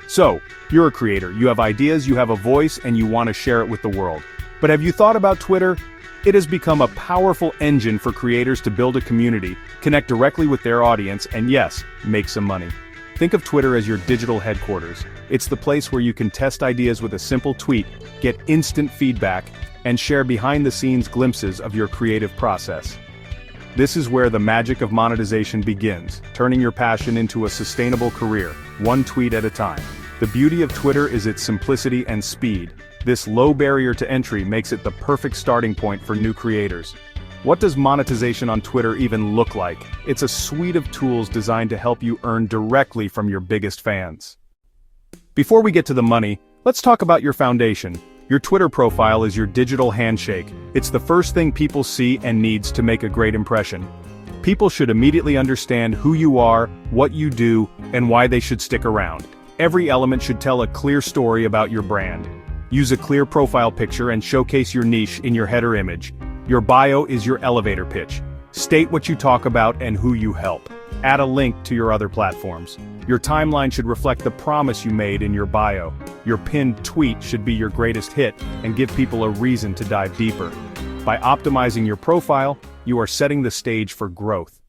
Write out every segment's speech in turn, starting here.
So, you're a creator, you have ideas, you have a voice, and you want to share it with the world. But have you thought about Twitter? It has become a powerful engine for creators to build a community, connect directly with their audience, and yes, make some money. Think of Twitter as your digital headquarters. It's the place where you can test ideas with a simple tweet, get instant feedback, and share behind-the-scenes glimpses of your creative process. This is where the magic of monetization begins, turning your passion into a sustainable career, one tweet at a time. The beauty of Twitter is its simplicity and speed. This low barrier to entry makes it the perfect starting point for new creators. What does monetization on Twitter even look like? It's a suite of tools designed to help you earn directly from your biggest fans. Before we get to the money, let's talk about your foundation. Your Twitter profile is your digital handshake. It's the first thing people see and needs to make a great impression. People should immediately understand who you are, what you do, and why they should stick around. Every element should tell a clear story about your brand. Use a clear profile picture and showcase your niche in your header image. Your bio is your elevator pitch. State what you talk about and who you help. Add a link to your other platforms. Your timeline should reflect the promise you made in your bio. Your pinned tweet should be your greatest hit and give people a reason to dive deeper. By optimizing your profile, you are setting the stage for growth.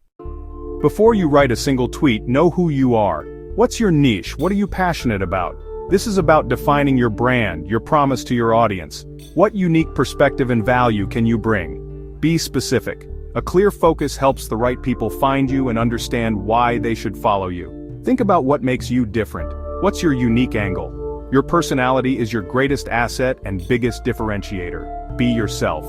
Before you write a single tweet, know who you are. What's your niche? What are you passionate about? This is about defining your brand, your promise to your audience. What unique perspective and value can you bring? Be specific. A clear focus helps the right people find you and understand why they should follow you. Think about what makes you different. What's your unique angle? Your personality is your greatest asset and biggest differentiator. Be yourself.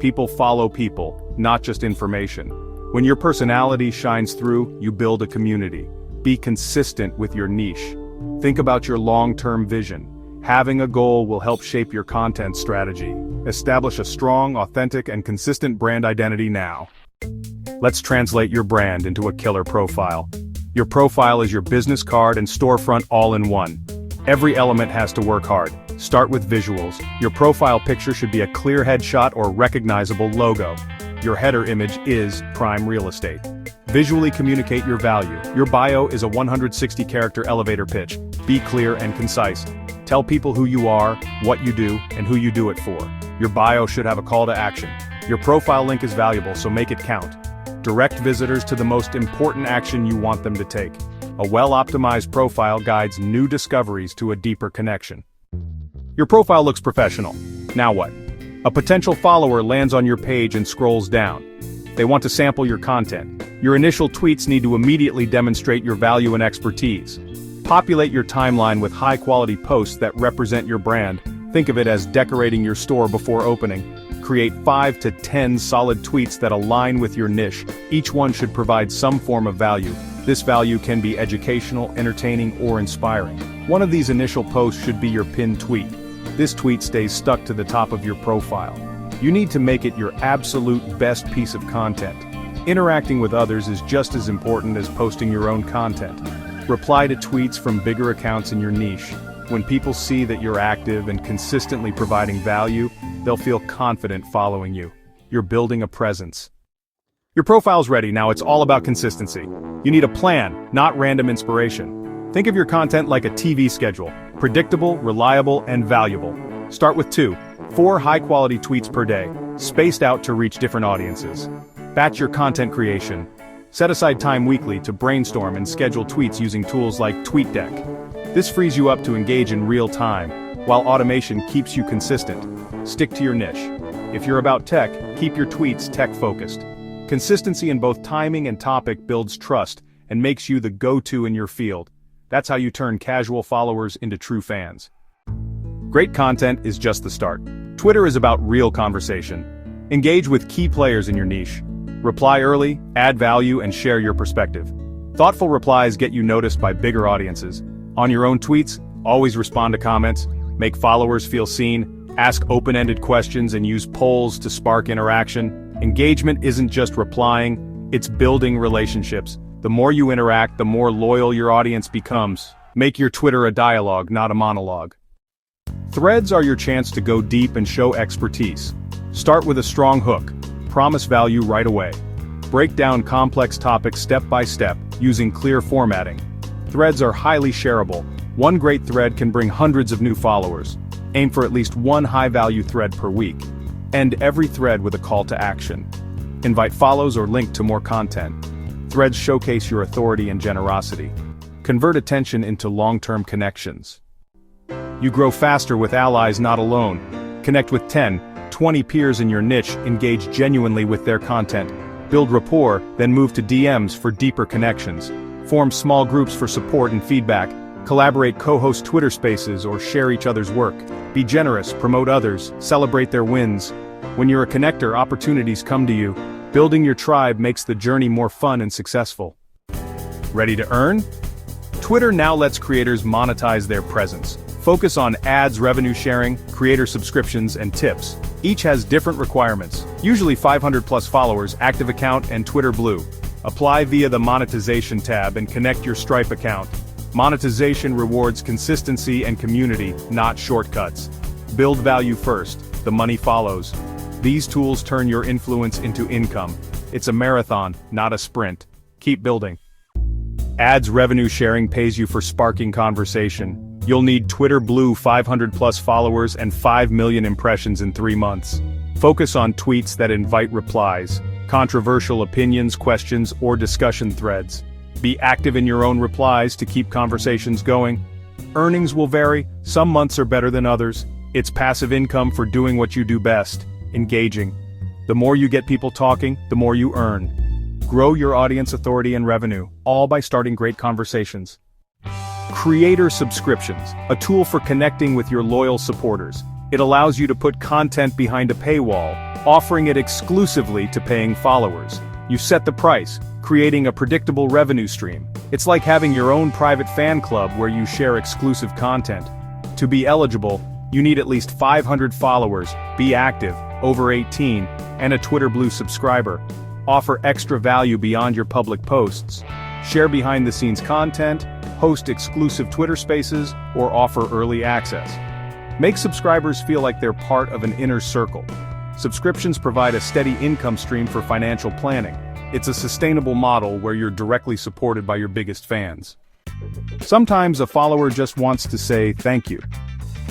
People follow people, not just information. When your personality shines through, you build a community. Be consistent with your niche. Think about your long-term vision. Having a goal will help shape your content strategy. Establish a strong, authentic, and consistent brand identity now. Let's translate your brand into a killer profile. Your profile is your business card and storefront all in one. Every element has to work hard. Start with visuals. Your profile picture should be a clear headshot or recognizable logo. Your header image is prime real estate. Visually communicate your value. Your bio is a 160-character elevator pitch. Be clear and concise. Tell people who you are, what you do, and who you do it for. Your bio should have a call to action. Your profile link is valuable, so make it count. Direct visitors to the most important action you want them to take. A well-optimized profile guides new discoveries to a deeper connection. Your profile looks professional. Now what? A potential follower lands on your page and scrolls down. They want to sample your content. Your initial tweets need to immediately demonstrate your value and expertise. Populate your timeline with high-quality posts that represent your brand. Think of it as decorating your store before opening. Create 5 to 10 solid tweets that align with your niche. Each one should provide some form of value. This value can be educational, entertaining, or inspiring. One of these initial posts should be your pinned tweet. This tweet stays stuck to the top of your profile. You need to make it your absolute best piece of content. Interacting with others is just as important as posting your own content. Reply to tweets from bigger accounts in your niche. When people see that you're active and consistently providing value, they'll feel confident following you. You're building a presence. Your profile's ready, now it's all about consistency. You need a plan, not random inspiration. Think of your content like a TV schedule, predictable, reliable, and valuable. Start with 4 high-quality tweets per day, spaced out to reach different audiences. Batch your content creation. Set aside time weekly to brainstorm and schedule tweets using tools like TweetDeck. This frees you up to engage in real time, while automation keeps you consistent. Stick to your niche. If you're about tech, keep your tweets tech-focused. Consistency in both timing and topic builds trust and makes you the go-to in your field. That's how you turn casual followers into true fans. Great content is just the start. Twitter is about real conversation. Engage with key players in your niche. Reply early, add value, and share your perspective. Thoughtful replies get you noticed by bigger audiences. On your own tweets, always respond to comments, make followers feel seen, ask open-ended questions, and use polls to spark interaction. Engagement isn't just replying, it's building relationships. The more you interact, the more loyal your audience becomes. Make your Twitter a dialogue, not a monologue. Threads are your chance to go deep and show expertise. Start with a strong hook. Promise value right away. Break down complex topics step by step, using clear formatting. Threads are highly shareable. One great thread can bring hundreds of new followers. Aim for at least one high-value thread per week. End every thread with a call to action. Invite follows or link to more content. Threads showcase your authority and generosity. Convert attention into long-term connections. You grow faster with allies, not alone. Connect with 10, 20 peers in your niche, engage genuinely with their content. Build rapport, then move to DMs for deeper connections. Form small groups for support and feedback. Collaborate, co-host Twitter Spaces, or share each other's work. Be generous, promote others, celebrate their wins. When you're a connector, opportunities come to you. Building your tribe makes the journey more fun and successful. Ready to earn? Twitter now lets creators monetize their presence. Focus on ads, revenue sharing, creator subscriptions, and tips. Each has different requirements, usually 500+ followers, active account, and Twitter Blue. Apply via the Monetization tab and connect your Stripe account. Monetization rewards consistency and community, not shortcuts. Build value first, the money follows. These tools turn your influence into income. It's a marathon, not a sprint. Keep building. Ads revenue sharing pays you for sparking conversation. You'll need Twitter Blue 500+ followers and 5 million impressions in 3 months. Focus on tweets that invite replies, controversial opinions, questions, or discussion threads. Be active in your own replies to keep conversations going. Earnings will vary, some months are better than others. It's passive income for doing what you do best, engaging. The more you get people talking, the more you earn. Grow your audience authority and revenue, all by starting great conversations. Creator subscriptions, a tool for connecting with your loyal supporters. It allows you to put content behind a paywall, offering it exclusively to paying followers. You set the price, creating a predictable revenue stream. It's like having your own private fan club where you share exclusive content. To be eligible, you need at least 500 followers, be active, over 18, and a Twitter Blue subscriber. Offer extra value beyond your public posts. Share behind-the-scenes content, host exclusive Twitter Spaces, or offer early access. Make subscribers feel like they're part of an inner circle. Subscriptions provide a steady income stream for financial planning. It's a sustainable model where you're directly supported by your biggest fans. Sometimes a follower just wants to say thank you.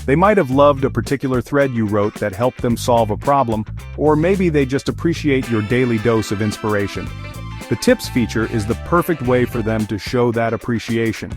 They might have loved a particular thread you wrote that helped them solve a problem, or maybe they just appreciate your daily dose of inspiration. The tips feature is the perfect way for them to show that appreciation.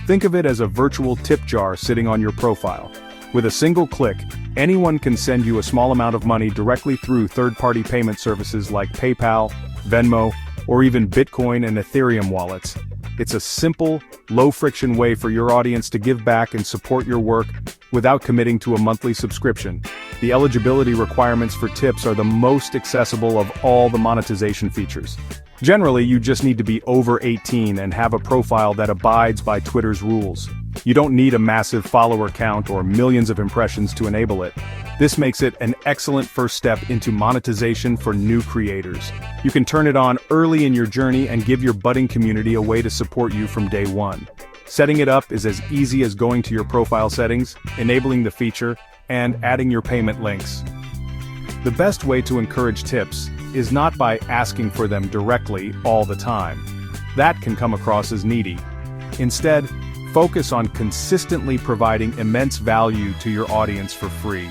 Think of it as a virtual tip jar sitting on your profile. With a single click, anyone can send you a small amount of money directly through third-party payment services like PayPal, Venmo, or even Bitcoin and Ethereum wallets. It's a simple, low-friction way for your audience to give back and support your work without committing to a monthly subscription. The eligibility requirements for tips are the most accessible of all the monetization features. Generally, you just need to be over 18 and have a profile that abides by Twitter's rules. You don't need a massive follower count or millions of impressions to enable it. This makes it an excellent first step into monetization for new creators. You can turn it on early in your journey and give your budding community a way to support you from day one. Setting it up is as easy as going to your profile settings, enabling the feature, and adding your payment links. The best way to encourage tips is not by asking for them directly all the time. That can come across as needy. Instead, focus on consistently providing immense value to your audience for free.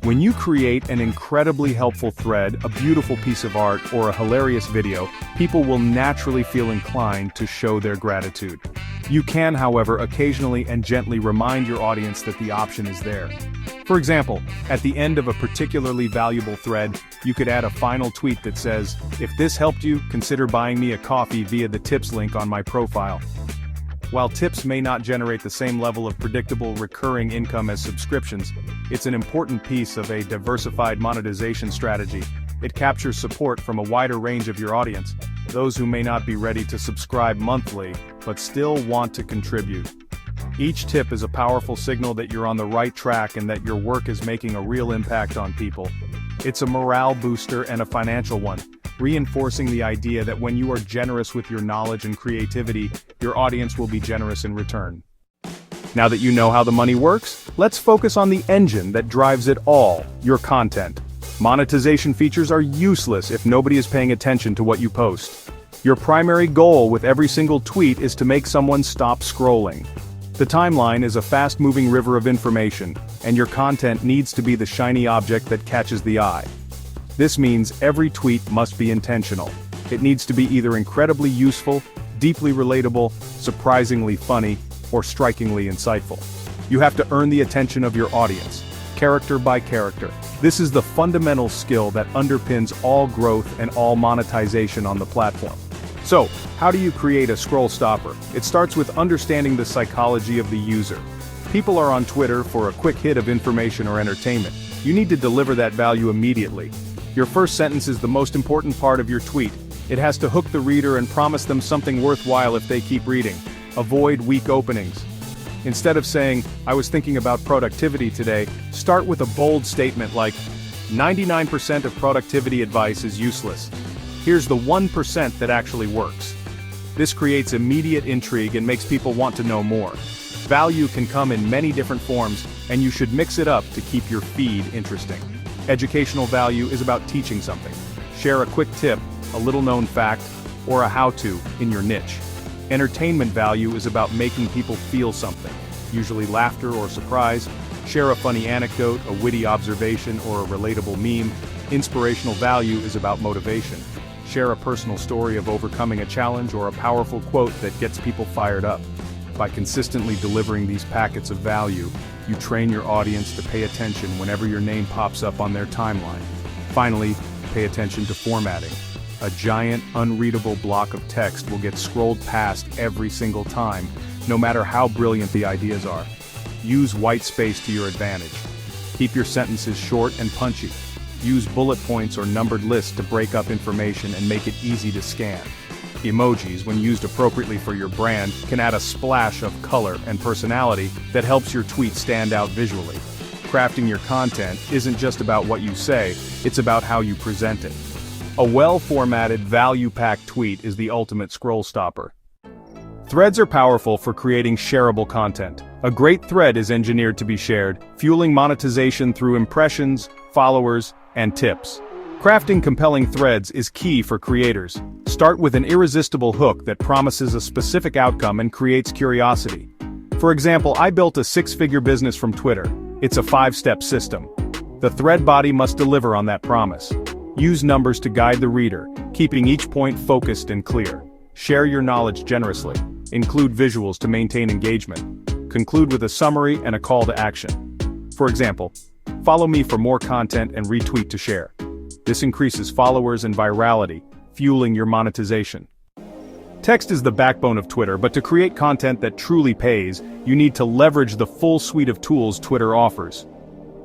When you create an incredibly helpful thread, a beautiful piece of art, or a hilarious video, people will naturally feel inclined to show their gratitude. You can, however, occasionally and gently remind your audience that the option is there. For example, at the end of a particularly valuable thread, you could add a final tweet that says, "If this helped you, consider buying me a coffee via the tips link on my profile." While tips may not generate the same level of predictable recurring income as subscriptions, it's an important piece of a diversified monetization strategy. It captures support from a wider range of your audience, those who may not be ready to subscribe monthly, but still want to contribute. Each tip is a powerful signal that you're on the right track and that your work is making a real impact on people. It's a morale booster and a financial one, reinforcing the idea that when you are generous with your knowledge and creativity, your audience will be generous in return. Now that you know how the money works, let's focus on the engine that drives it all, your content. Monetization features are useless if nobody is paying attention to what you post. Your primary goal with every single tweet is to make someone stop scrolling. The timeline is a fast-moving river of information, and your content needs to be the shiny object that catches the eye. This means every tweet must be intentional. It needs to be either incredibly useful, deeply relatable, surprisingly funny, or strikingly insightful. You have to earn the attention of your audience, character by character. This is the fundamental skill that underpins all growth and all monetization on the platform. So, how do you create a scroll stopper? It starts with understanding the psychology of the user. People are on Twitter for a quick hit of information or entertainment. You need to deliver that value immediately. Your first sentence is the most important part of your tweet. It has to hook the reader and promise them something worthwhile if they keep reading. Avoid weak openings. Instead of saying, "I was thinking about productivity today," start with a bold statement like, "99% of productivity advice is useless. Here's the 1% that actually works." This creates immediate intrigue and makes people want to know more. Value can come in many different forms, and you should mix it up to keep your feed interesting. Educational value is about teaching something. Share a quick tip, a little-known fact, or a how-to in your niche. Entertainment value is about making people feel something, usually laughter or surprise. Share a funny anecdote, a witty observation, or a relatable meme. Inspirational value is about motivation. Share a personal story of overcoming a challenge or a powerful quote that gets people fired up. By consistently delivering these packets of value, you train your audience to pay attention whenever your name pops up on their timeline. Finally, pay attention to formatting. A giant, unreadable block of text will get scrolled past every single time, no matter how brilliant the ideas are. Use white space to your advantage. Keep your sentences short and punchy. Use bullet points or numbered lists to break up information and make it easy to scan. Emojis, when used appropriately for your brand, can add a splash of color and personality that helps your tweet stand out visually. Crafting your content isn't just about what you say, it's about how you present it. A well-formatted, value-packed tweet is the ultimate scroll stopper. Threads are powerful for creating shareable content. A great thread is engineered to be shared, fueling monetization through impressions, followers, and tips. Crafting compelling threads is key for creators. Start with an irresistible hook that promises a specific outcome and creates curiosity. For example, I built a 6-figure business from Twitter. It's a 5-step system. The thread body must deliver on that promise. Use numbers to guide the reader, keeping each point focused and clear. Share your knowledge generously. Include visuals to maintain engagement. Conclude with a summary and a call to action. For example, follow me for more content and retweet to share. This increases followers and virality, fueling your monetization. Text is the backbone of Twitter, but to create content that truly pays, you need to leverage the full suite of tools Twitter offers.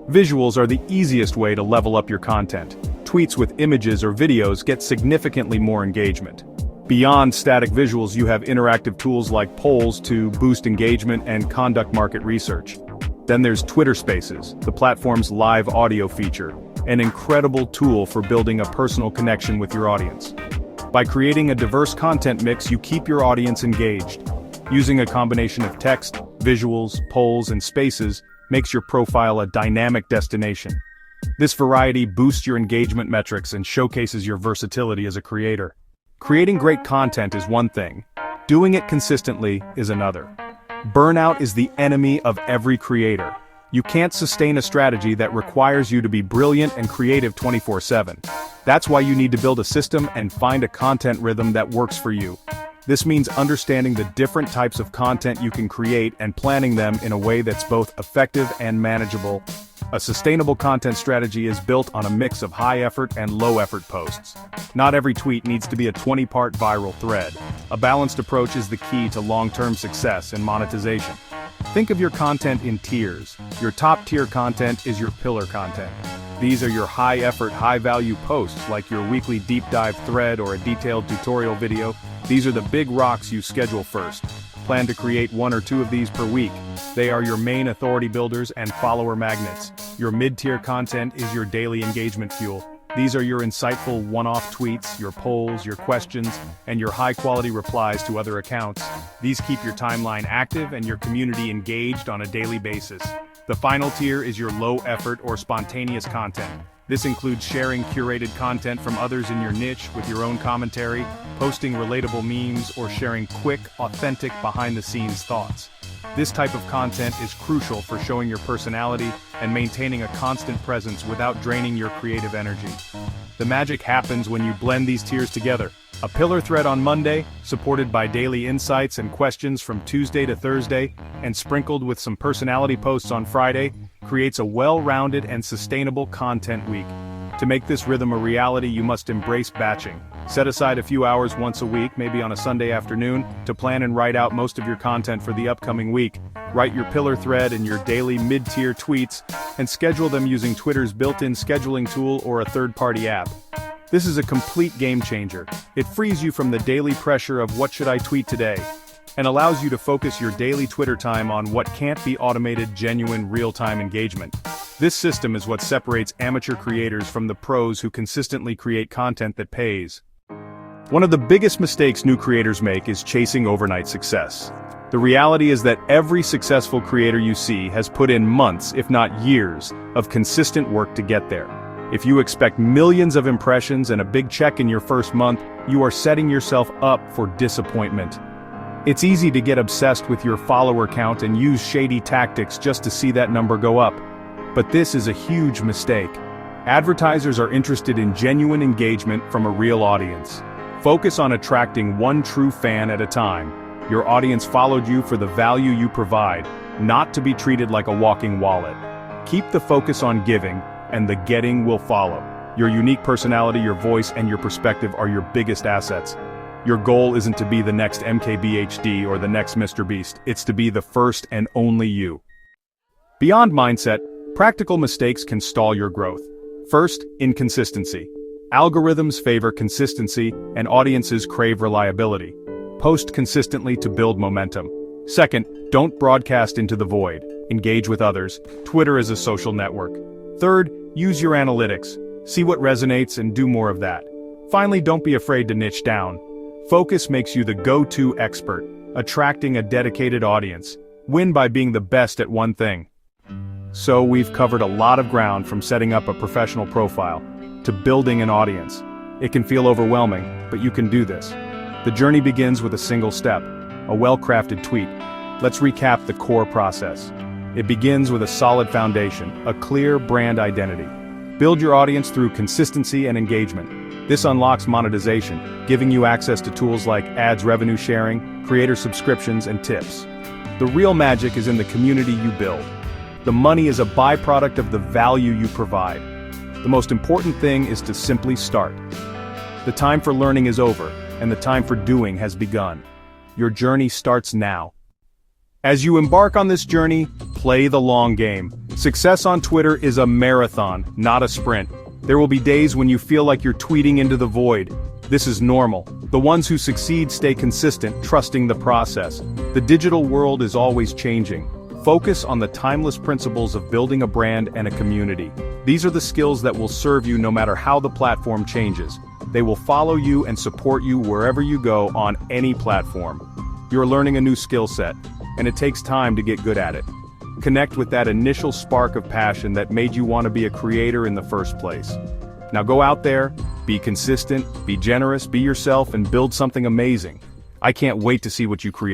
Visuals are the easiest way to level up your content. Tweets with images or videos get significantly more engagement. Beyond static visuals, you have interactive tools like polls to boost engagement and conduct market research. Then there's Twitter Spaces, the platform's live audio feature, an incredible tool for building a personal connection with your audience. By creating a diverse content mix, you keep your audience engaged. Using a combination of text, visuals, polls, and spaces makes your profile a dynamic destination. This variety boosts your engagement metrics and showcases your versatility as a creator. Creating great content is one thing. Doing it consistently is another. Burnout is the enemy of every creator. You can't sustain a strategy that requires you to be brilliant and creative 24/7. That's why you need to build a system and find a content rhythm that works for you. This means understanding the different types of content you can create and planning them in a way that's both effective and manageable. A sustainable content strategy is built on a mix of high-effort and low-effort posts. Not every tweet needs to be a 20-part viral thread. A balanced approach is the key to long-term success and monetization. Think of your content in tiers. Your top-tier content is your pillar content. These are your high-effort, high-value posts like your weekly deep dive thread or a detailed tutorial video. These are the big rocks you schedule first. Plan to create 1 or 2 of these per week. They are your main authority builders and follower magnets. Your mid-tier content is your daily engagement fuel. These are your insightful one-off tweets, your polls, your questions, and your high-quality replies to other accounts. These keep your timeline active and your community engaged on a daily basis. The final tier is your low-effort or spontaneous content. This includes sharing curated content from others in your niche with your own commentary, posting relatable memes, or sharing quick, authentic, behind-the-scenes thoughts. This type of content is crucial for showing your personality and maintaining a constant presence without draining your creative energy. The magic happens when you blend these tiers together. A pillar thread on Monday, supported by daily insights and questions from Tuesday to Thursday, and sprinkled with some personality posts on Friday, creates a well-rounded and sustainable content week. To make this rhythm a reality, you must embrace batching. Set aside a few hours once a week, maybe on a Sunday afternoon, to plan and write out most of your content for the upcoming week. Write your pillar thread and your daily mid-tier tweets, and schedule them using Twitter's built-in scheduling tool or a third-party app. This is a complete game changer. It frees you from the daily pressure of what should I tweet today, and allows you to focus your daily Twitter time on what can't be automated, genuine, real-time engagement. This system is what separates amateur creators from the pros who consistently create content that pays. One of the biggest mistakes new creators make is chasing overnight success. The reality is that every successful creator you see has put in months, if not years, of consistent work to get there. If you expect millions of impressions and a big check in your first month, you are setting yourself up for disappointment. It's easy to get obsessed with your follower count and use shady tactics just to see that number go up. But this is a huge mistake. Advertisers are interested in genuine engagement from a real audience. Focus on attracting one true fan at a time. Your audience followed you for the value you provide, not to be treated like a walking wallet. Keep the focus on giving, and the getting will follow. Your unique personality, your voice, and your perspective are your biggest assets. Your goal isn't to be the next MKBHD or the next Mr. Beast, it's to be the first and only you. Beyond mindset, practical mistakes can stall your growth. First, inconsistency. Algorithms favor consistency, and audiences crave reliability. Post consistently to build momentum. Second, don't broadcast into the void. Engage with others. Twitter is a social network. Third, use your analytics. See what resonates and do more of that. Finally, don't be afraid to niche down. Focus makes you the go-to expert, attracting a dedicated audience. Win by being the best at one thing. So we've covered a lot of ground, from setting up a professional profile to building an audience. It can feel overwhelming, but you can do this. The journey begins with a single step, a well-crafted tweet. Let's recap the core process. It begins with a solid foundation, a clear brand identity. Build your audience through consistency and engagement. This unlocks monetization, giving you access to tools like ads, revenue sharing, creator subscriptions, and tips. The real magic is in the community you build. The money is a byproduct of the value you provide. The most important thing is to simply start. The time for learning is over, and the time for doing has begun. Your journey starts now. As you embark on this journey, play the long game. Success on Twitter is a marathon, not a sprint. There will be days when you feel like you're tweeting into the void. This is normal. The ones who succeed stay consistent, trusting the process. The digital world is always changing. Focus on the timeless principles of building a brand and a community. These are the skills that will serve you no matter how the platform changes. They will follow you and support you wherever you go on any platform. You're learning a new skill set, and it takes time to get good at it. Connect with that initial spark of passion that made you want to be a creator in the first place. Now go out there, be consistent, be generous, be yourself, and build something amazing. I can't wait to see what you create.